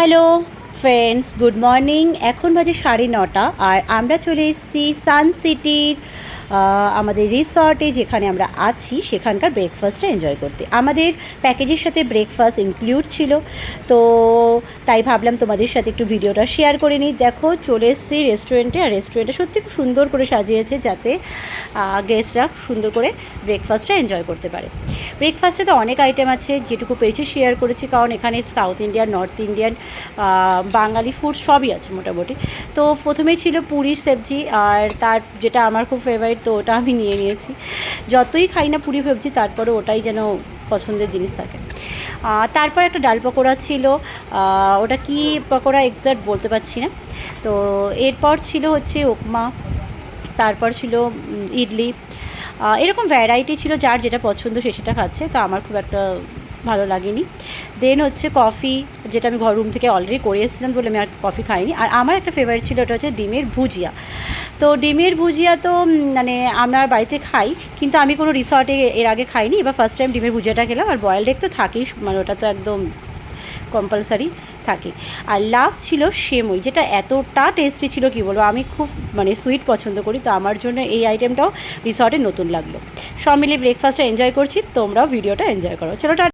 Hello friends, good morning. এখন বাজে 9:30 আর আমরা চলে এসেছি সান সিটির আমাদের রিসর্টে, যেখানে আমরা আছি সেখানকার ব্রেকফাস্টটা এনজয় করতে। আমাদের প্যাকেজের সাথে ব্রেকফাস্ট ইনক্লুড ছিল, তো তাই ভাবলাম তোমাদের সাথে একটু ভিডিওটা শেয়ার করে নিই। দেখো, চলে এসেছি রেস্টুরেন্টে, আর রেস্টুরেন্টটা সত্যি খুব সুন্দর করে সাজিয়েছে যাতে গেস্টরা সুন্দর করে ব্রেকফাস্টটা এনজয় করতে পারে। ব্রেকফাস্টে তো অনেক আইটেম আছে, যেটুকু পেয়েছি শেয়ার করেছি, কারণ এখানে সাউথ ইন্ডিয়ান, নর্থ ইন্ডিয়ান, বাঙালি ফুড সবই আছে মোটামুটি। তো প্রথমেই ছিল পুরি সবজি, আর তার যেটা আমার খুব ফেভারিট, তো ওটা আমি নিয়ে নিয়েছি। যতই খাই না পুরি সবজি, তারপরে ওটাই যেন পছন্দের জিনিস থাকে। তারপর একটা ডাল পকোড়া ছিল, ওটা কি পকোড়া এক্স্যাক্ট বলতে পারছি না। তো এরপর ছিল হচ্ছে উপমা, তারপর ছিল ইডলি, এরকম ভ্যারাইটি ছিল, যার যেটা পছন্দ সে সেটা খাচ্ছে, তো আমার খুব একটা ভালো লাগেনি। দেন হচ্ছে কফি, যেটা আমি ঘর রুম থেকে অলরেডি করে এসেছিলাম বলে আমি আর কফি খাইনি। আর আমার একটা ফেভারিট ছিল, ওটা হচ্ছে ডিমের ভুজিয়া। তো ডিমের ভুজিয়া তো মানে আমার বাড়িতে খাই, কিন্তু আমি কোনো রিসর্টে এর আগে খাইনি, এবার ফার্স্ট টাইম ডিমের ভুজিয়াটা খেলাম। আর বয়েলড এগ তো থাকেই, মানে ওটা তো একদম কম্পালসারি থাকে। আর লাস্ট ছিল সেমই, যেটা এতটা টেস্টি ছিল কি বলবো, আমি খুব মানে সুইট পছন্দ করি, তো আমার জন্য এই আইটেমটাও রিসর্টে নতুন লাগলো। সব মিলিয়ে ব্রেকফাস্টটা এনজয় করছি, তোমরাও ভিডিওটা এনজয় করো। চলো।